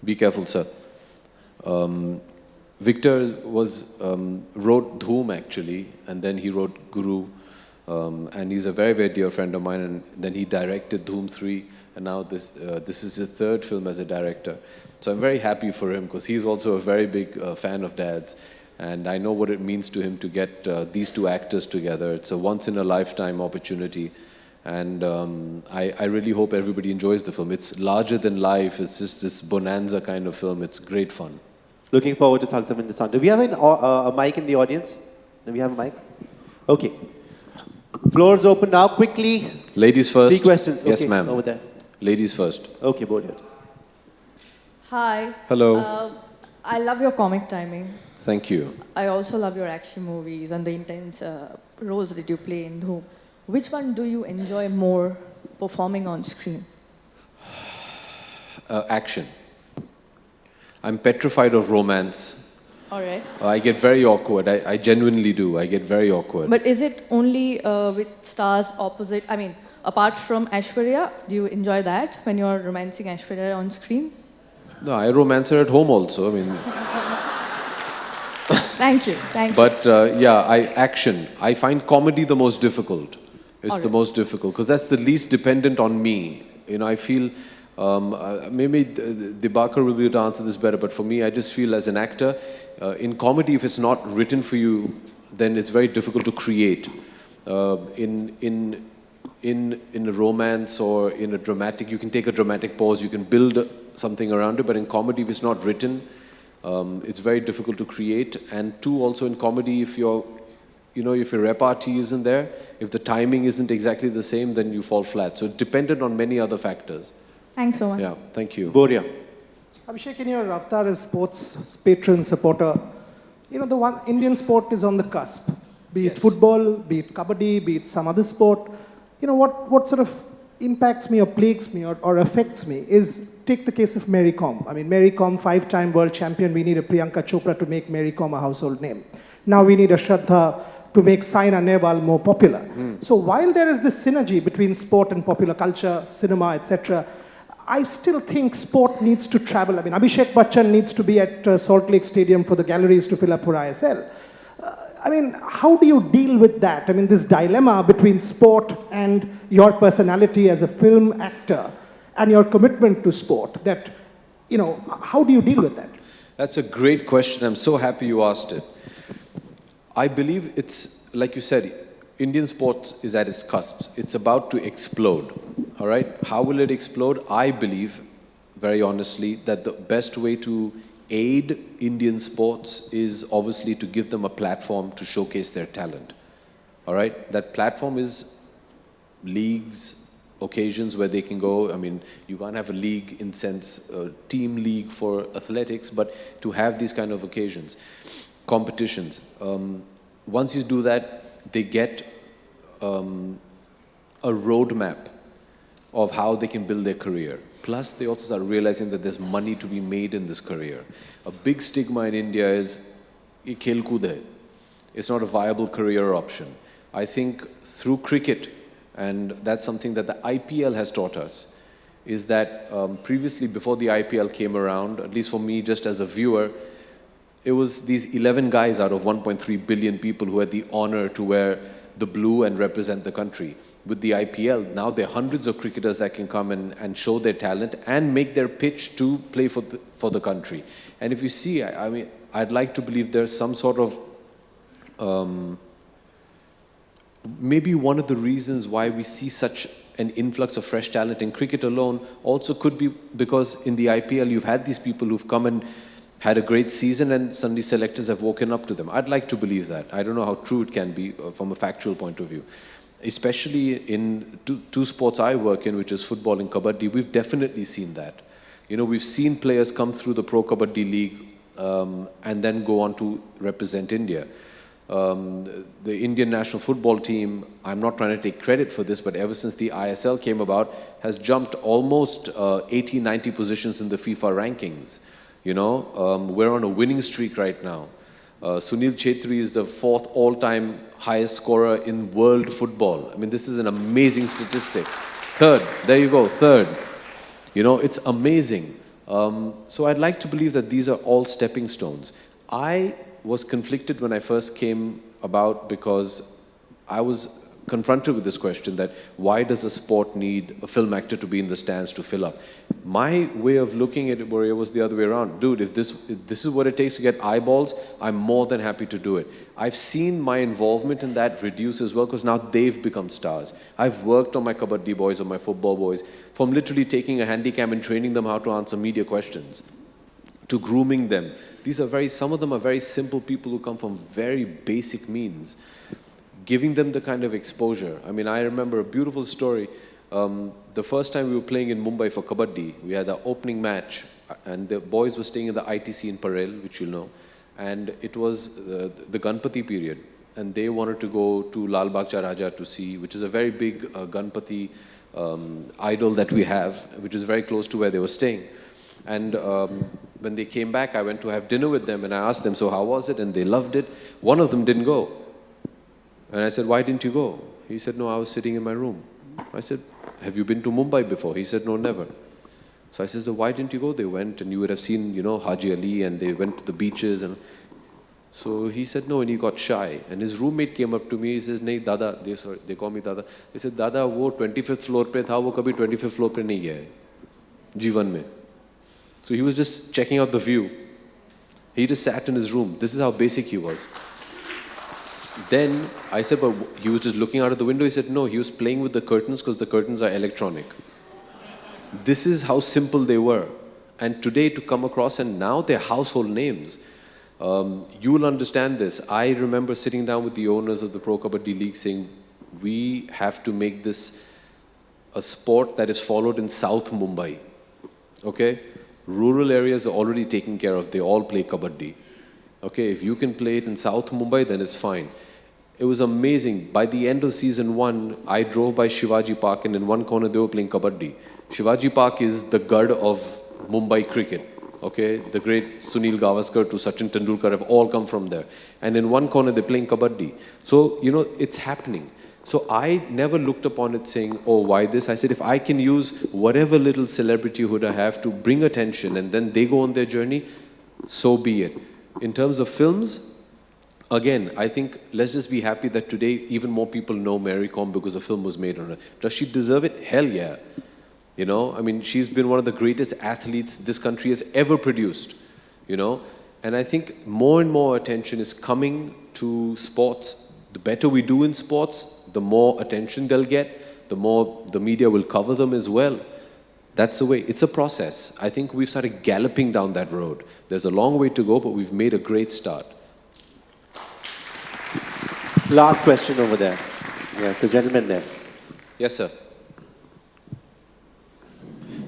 Be careful, sir. Victor wrote Dhoom actually, and then he wrote Guru, and he's a very, very dear friend of mine. And then he directed Dhoom 3, and now this is his third film as a director. So I'm very happy for him because he's also a very big fan of Dad's, and I know what it means to him to get these two actors together. It's a once-in-a-lifetime opportunity, and I really hope everybody enjoys the film. It's larger than life. It's just this bonanza kind of film. It's great fun. Looking forward to Thugs of Hindustan. Do we have a mic in the audience? Do we have a mic? Okay. Floor's open now. Quickly. Ladies first. 3 questions. Yes, okay, ma'am. over there. Ladies first. Okay, Buoyed. Hi. Hello. I love your comic timing. Thank you. I also love your action movies and the intense roles that you play in them. Which one do you enjoy more performing on screen? Action. I'm petrified of romance. All right. I get very awkward. I genuinely do. I get very awkward. But is it only with stars opposite? I mean, apart from Aishwarya, do you enjoy that when you're romancing Aishwarya on screen? No, I romance her at home also. I mean, Thank you. Thank you. but action. I find comedy the most difficult. It's the most difficult because that's the least dependent on me. I feel maybe Dibakar will be able to answer this better. But for me, I just feel as an actor, in comedy, if it's not written for you, then it's very difficult to create. In a romance or in a dramatic, you can take a dramatic pause, you can build something around it, but in comedy, if it's not written, it's very difficult to create. And two, also in comedy, if your repartee isn't there, if the timing isn't exactly the same, then you fall flat. So it's dependent on many other factors. Thanks so much. Yeah, thank you. Boria. Abhishek, in your avatar as sports patron, supporter, the one Indian sport is on the cusp. Be it football, be it kabaddi, be it some other sport. What sort of impacts me or plagues me or affects me is, take the case of Mary Kom. I mean, Mary Kom, 5-time world champion. We need a Priyanka Chopra to make Mary Kom a household name. Now we need a Shraddha to make Saina Nehwal more popular. So while there is this synergy between sport and popular culture, cinema, etc., I still think sport needs to travel. I mean, Abhishek Bachchan needs to be at Salt Lake Stadium for the galleries to fill up for ISL. I mean, how do you deal with that? I mean, this dilemma between sport and your personality as a film actor and your commitment to sport, that, how do you deal with that? That's a great question. I'm so happy you asked it. I believe it's, like you said, Indian sports is at its cusp. It's about to explode. All right? How will it explode? I believe, very honestly, that the best way to aid Indian sports is obviously to give them a platform to showcase their talent. All right? That platform is leagues, occasions where they can go. I mean, you can't have a league in sense, a team league for athletics, but to have these kind of occasions, competitions. Once you do that, they get a roadmap of how they can build their career. Plus, they also start realizing that there's money to be made in this career. A big stigma in India is, ye khel kood hai. It's not a viable career option. I think through cricket, and that's something that the IPL has taught us, is that previously, before the IPL came around, at least for me, just as a viewer, it was these 11 guys out of 1.3 billion people who had the honor to wear the blue and represent the country. With the IPL, now there are hundreds of cricketers that can come and show their talent and make their pitch to play for the country. And if you see, I mean, I'd like to believe there's some sort of, maybe one of the reasons why we see such an influx of fresh talent in cricket alone also could be because in the IPL you've had these people who've come and had a great season and suddenly selectors have woken up to them. I'd like to believe that. I don't know how true it can be from a factual point of view. Especially in two sports I work in, which is football and kabaddi, we've definitely seen that. We've seen players come through the Pro Kabaddi League and then go on to represent India. The Indian national football team, I'm not trying to take credit for this, but ever since the ISL came about, has jumped almost 80, 90 positions in the FIFA rankings. We're on a winning streak right now. Sunil Chetri is the 4th all-time highest scorer in world football. I mean, this is an amazing statistic. 3rd, there you go, 3rd. It's amazing. So I'd like to believe that these are all stepping stones. I was conflicted when I first came about because I was confronted with this question that why does a sport need a film actor to be in the stands to fill up? My way of looking at it was the other way around. Dude, if this is what it takes to get eyeballs, I'm more than happy to do it. I've seen my involvement in that reduce as well because now they've become stars. I've worked on my kabaddi boys or my football boys from literally taking a handycam and training them how to answer media questions to grooming them. Some of them are very simple people who come from very basic means. Giving them the kind of exposure. I mean, I remember a beautiful story. The first time we were playing in Mumbai for Kabaddi, we had the opening match, and the boys were staying in the ITC in Parel, which you'll know, and it was the Ganpati period, and they wanted to go to Lal Bagh Raja to see, which is a very big Ganpati idol that we have, which is very close to where they were staying. And when they came back, I went to have dinner with them, and I asked them, so how was it? And they loved it. One of them didn't go. And I said, why didn't you go? He said, no, I was sitting in my room. I said, have you been to Mumbai before? He said, no, never. So I said, so why didn't you go? They went, and you would have seen, you know, Haji Ali, and they went to the beaches. And so he said, no, and he got shy. And his roommate came up to me, he says, nahi, Dada, they call me Dada. They said, Dada, wo 25th floor pe tha, wo kabhi 25th floor pe nahi gaya hai, Jeevan mein. So he was just checking out the view. He just sat in his room. This is how basic he was. Then I said, but he was just looking out of the window. He said, no, he was playing with the curtains because the curtains are electronic. This is how simple they were. And today to come across, and now they're household names. You will understand this. I remember sitting down with the owners of the Pro Kabaddi League saying, we have to make this a sport that is followed in South Mumbai. Okay? Rural areas are already taken care of. They all play Kabaddi. Okay? If you can play it in South Mumbai, then it's fine. It was amazing. By the end of season 1, I drove by Shivaji Park, and in one corner they were playing Kabaddi. Shivaji Park is the god of Mumbai cricket. Okay, the great Sunil Gavaskar to Sachin Tendulkar have all come from there. And in one corner they're playing Kabaddi. So, you know, it's happening. So I never looked upon it saying, oh, why this? I said, if I can use whatever little celebrityhood I have to bring attention and then they go on their journey, so be it. In terms of films, again, I think let's just be happy that today even more people know Mary Kom because a film was made on her. Does she deserve it? Hell yeah. You know, I mean, she's been one of the greatest athletes this country has ever produced, you know. And I think more and more attention is coming to sports. The better we do in sports, the more attention they'll get, the more the media will cover them as well. That's the way. It's a process. I think we've started galloping down that road. There's a long way to go, but we've made a great start. Last question over there. Yes, the gentleman there. Yes, sir.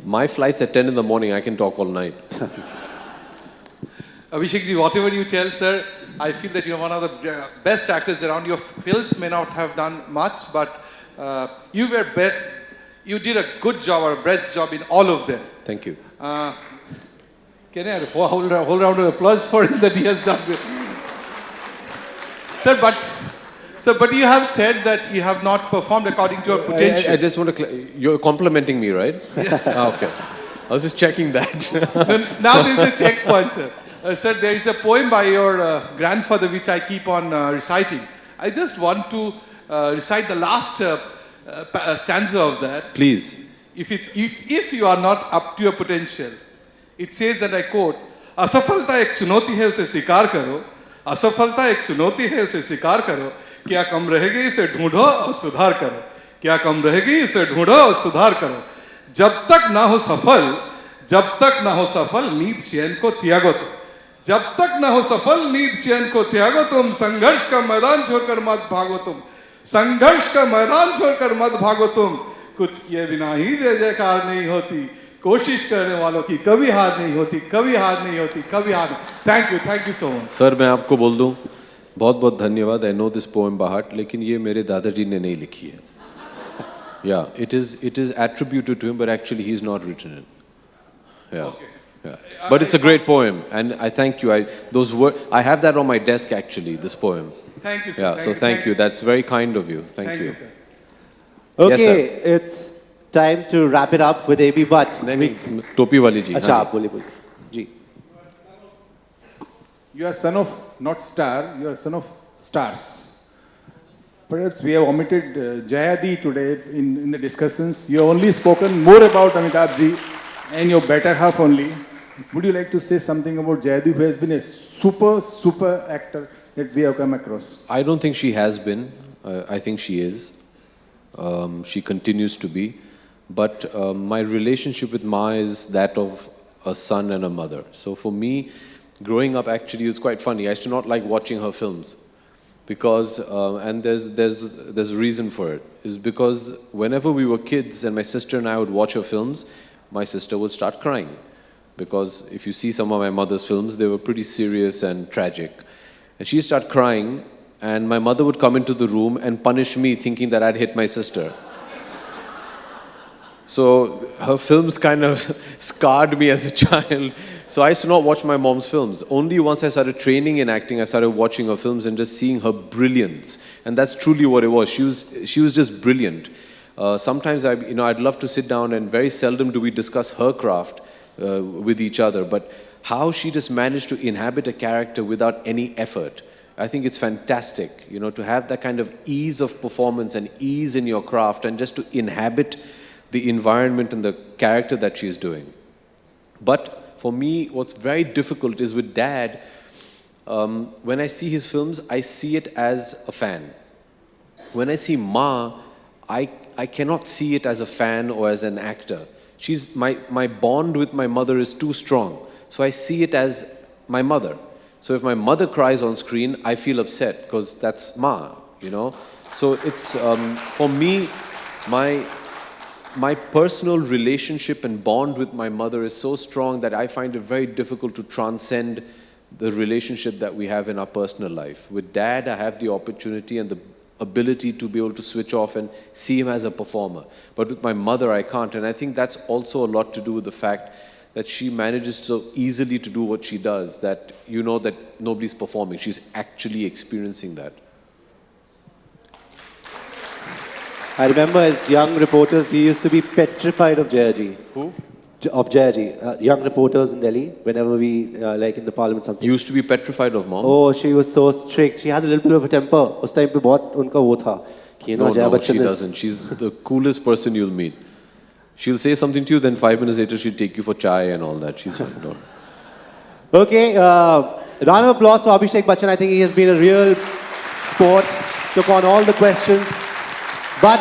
My flight's at 10 in the morning. I can talk all night. Abhishek ji, whatever you tell, sir, I feel that you're one of the best actors around. Your films may not have done much, but you did a good job or a best job in all of them. Thank you. Can I hold round of applause for him that he has done good? Sir, but you have said that you have not performed according to your potential. I just want to... You're complimenting me, right? Yeah. Okay. I was just checking that. Now there is a checkpoint, sir. Sir, there is a poem by your grandfather which I keep on reciting. I just want to recite the last stanza of that. Please. If you are not up to your potential, it says that I quote, असफलता एक चुनौती है उसे स्वीकार करो, असफलता एक चुनौती है उसे स्वीकार करो, क्या कम रहेगी इसे ढूंढो और सुधार करो, क्या कम रहेगी इसे ढूंढो और सुधार करो, जब तक ना हो सफल नींद चैन को त्यागो तुम, जब तक ना हो सफल नींद चैन को त्यागो तुम, संघर्ष का मैदान छोड़कर मत भागो तुम, संघर्ष का मैदान छोड़कर मत भागो तुम, कुछ किए बिना ही जय जयकार नहीं होती, कोशिश करने वालों की कभी हार नहीं होती, कभी हार नहीं होती, कभी हार नहीं. Thank you so much. Sir मैं आपको बोल दूं बहुत बहुत धन्यवाद. I know this poem by heart, लेकिन ये मेरे दादाजी ने नहीं लिखी है. Yeah, it is attributed to him, but actually he's not written it. Yeah. Okay. Yeah. But it's a great poem, and I thank you. I have that on my desk actually. This poem. Thank you, sir. Yeah. Thank you. That's very kind of you. Thank you. Sir. Okay, Yes, sir. it's time to wrap it up with AB Bhatt. टोपी वाली जी. अच्छा आप बोलिए जी. You are son of not star, you are son of stars. Perhaps we have omitted Jayadi today in the discussions. You have only spoken more about Amitabh ji and your better half only. Would you like to say something about Jayadi, who has been a super actor that we have come across? I don't think she has been. I think she is. She continues to be. But my relationship with Ma is that of a son and a mother. So for me, growing up, actually, it was quite funny. I used to not like watching her films because, and there's a reason for it, is because whenever we were kids and my sister and I would watch her films, my sister would start crying. Because if you see some of my mother's films, they were pretty serious and tragic. And she'd start crying, and my mother would come into the room and punish me, thinking that I'd hit my sister. So her films kind of scarred me as a child. So I used to not watch my mom's films. Only once I started training in acting, I started watching her films and just seeing her brilliance. And that's truly what it was. She was just brilliant. Sometimes I'd love to sit down, and very seldom do we discuss her craft with each other. But how she just managed to inhabit a character without any effort, I think it's fantastic. To have that kind of ease of performance and ease in your craft, and just to inhabit the environment and the character that she's doing. But for me, what's very difficult is with Dad, when I see his films, I see it as a fan. When I see Ma, I cannot see it as a fan or as an actor. My bond with my mother is too strong. So I see it as my mother. So if my mother cries on screen, I feel upset because that's Ma, So it's, for me, my personal relationship and bond with my mother is so strong that I find it very difficult to transcend the relationship that we have in our personal life. With Dad, I have the opportunity and the ability to be able to switch off and see him as a performer. But with my mother, I can't. And I think that's also a lot to do with the fact that she manages so easily to do what she does, that that nobody's performing. She's actually experiencing that. I remember as young reporters, we used to be petrified of Jayaji. Who? Of Jayaji. Young reporters in Delhi, whenever we, like in the parliament something. You used to be petrified of Mom? Oh, she was so strict. She had a little bit of a temper. Us time pe bahut unka wo tha. No, she doesn't. She's the coolest person you'll meet. She'll say something to you, then 5 minutes later she'll take you for chai and all that. She's fine. Don't. Okay, round of applause for Abhishek Bachchan. I think he has been a real sport. Took on all the questions. But